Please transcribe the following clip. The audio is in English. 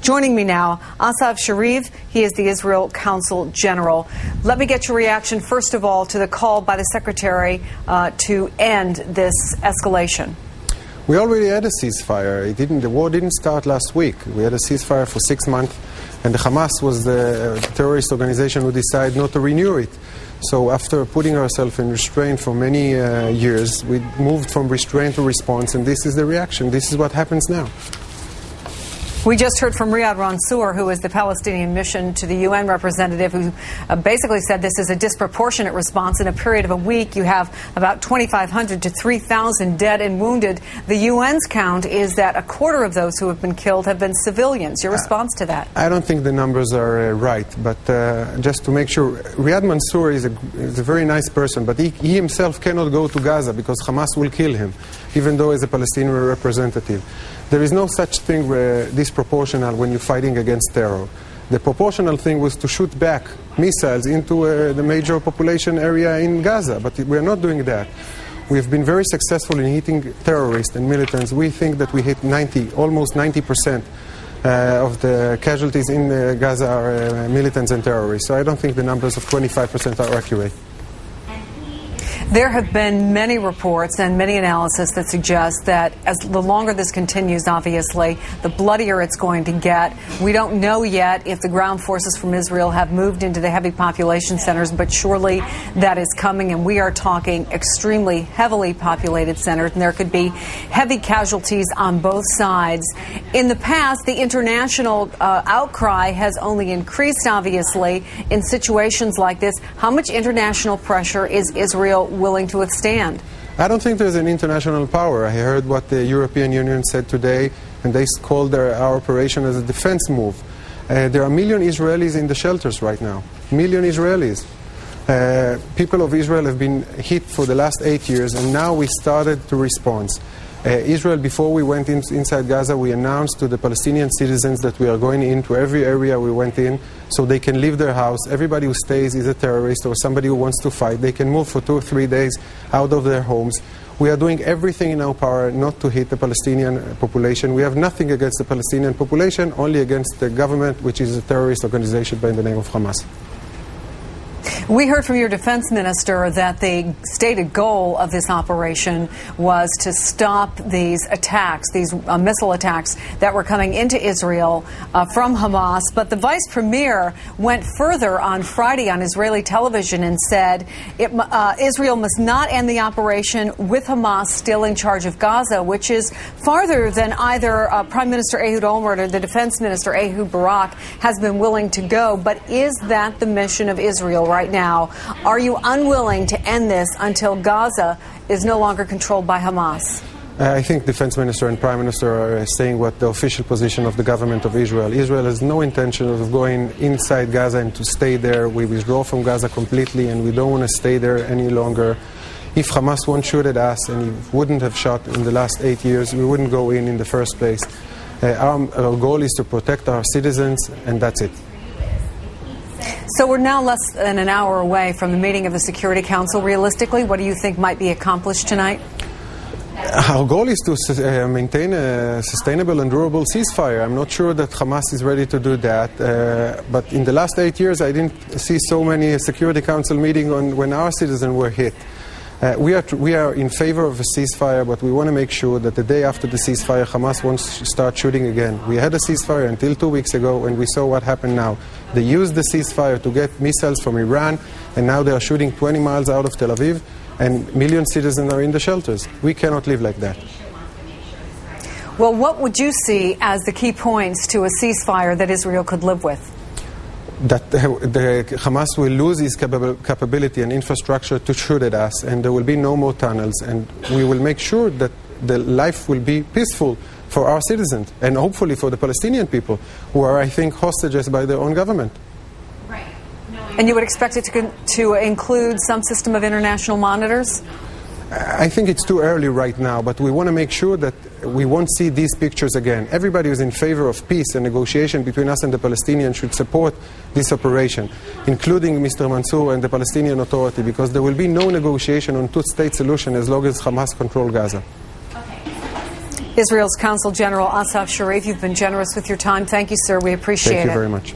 Joining me now, Asaf Sharif. He is the Israel Consul General. Let me get your reaction, first of all, to the call by the Secretary to end this escalation. We already had a ceasefire. The war didn't start last week. We had a ceasefire for 6 months, and the Hamas was the terrorist organization who decided not to renew it. So after putting ourselves in restraint for many years, we moved from restraint to response, and this is the reaction. This is what happens now. We just heard from âOur, who is the Palestinian mission to the UN representative, who basically said this is a disproportionate response. In a period of a week, you have about 2,500 to 3,000 dead and wounded. The UN's count is that a quarter of those who have been killed have been civilians. Your response to that? I don't think the numbers are right, but just to make sure, Riyad Mansour is a very nice person, but he himself cannot go to Gaza because Hamas will kill him, even though he's a Palestinian representative. There is no such thing disproportional when you're fighting against terror. The proportional thing was to shoot back missiles into the major population area in Gaza, but we're not doing that. We've been very successful in hitting terrorists and militants. We think that we hit almost 90% of the casualties in Gaza are militants and terrorists. So I don't think the numbers of 25% are accurate. There have been many reports and many analysis that suggest that the longer this continues, obviously, the bloodier it's going to get. We don't know yet if the ground forces from Israel have moved into the heavy population centers, but surely that is coming, and we are talking extremely heavily populated centers, and there could be heavy casualties on both sides. In the past, the international outcry has only increased, obviously, in situations like this. How much international pressure is Israel willing to withstand? I don't think there's an international power. I heard what the European Union said today, and they called our operation as a defense move. There are 1 million Israelis in the shelters right now. 1 million Israelis. People of Israel have been hit for the last 8 years, and now we started to respond. Israel, before we went inside Gaza, we announced to the Palestinian citizens that we are going into every area we went in so they can leave their house. Everybody who stays is a terrorist or somebody who wants to fight. They can move for 2 or 3 days out of their homes. We are doing everything in our power not to hit the Palestinian population. We have nothing against the Palestinian population, only against the government, which is a terrorist organization by the name of Hamas. We heard from your defense minister that the stated goal of this operation was to stop these attacks, these missile attacks that were coming into Israel from Hamas. But the vice premier went further on Friday on Israeli television and said Israel must not end the operation with Hamas still in charge of Gaza, which is farther than either Prime Minister Ehud Olmert or the defense minister Ehud Barak has been willing to go. But is that the mission of Israel right now? Are you unwilling to end this until Gaza is no longer controlled by Hamas? I think Defense Minister and Prime Minister are saying what the official position of the government of Israel. Israel has no intention of going inside Gaza and to stay there. We withdraw from Gaza completely, and we don't want to stay there any longer. If Hamas won't shoot at us, and he wouldn't have shot in the last 8 years, we wouldn't go in the first place. Our goal is to protect our citizens, and that's it. So we're now less than an hour away from the meeting of the Security Council. Realistically, what do you think might be accomplished tonight? Our goal is to maintain a sustainable and durable ceasefire. I'm not sure that Hamas is ready to do that, but in the last 8 years I didn't see so many Security Council meetings when our citizens were hit. We are in favor of a ceasefire, but we want to make sure that the day after the ceasefire, Hamas won't start shooting again. We had a ceasefire until 2 weeks ago, and we saw what happened now. They used the ceasefire to get missiles from Iran, and now they are shooting 20 miles out of Tel Aviv, and million citizens are in the shelters. We cannot live like that. Well, what would you see as the key points to a ceasefire that Israel could live with? That the Hamas will lose its capability and infrastructure to shoot at us, and there will be no more tunnels, and we will make sure that the life will be peaceful for our citizens, and hopefully for the Palestinian people, who are, I think, hostages by their own government. Right. And you would expect it to include some system of international monitors? I think it's too early right now, but we want to make sure that we won't see these pictures again. Everybody who's in favor of peace and negotiation between us and the Palestinians should support this operation, including Mr. Mansour and the Palestinian Authority, because there will be no negotiation on two-state solution as long as Hamas control Gaza. Okay. Israel's Consul General Asaf Sharif, you've been generous with your time. Thank you, sir. We appreciate it. Thank you very much.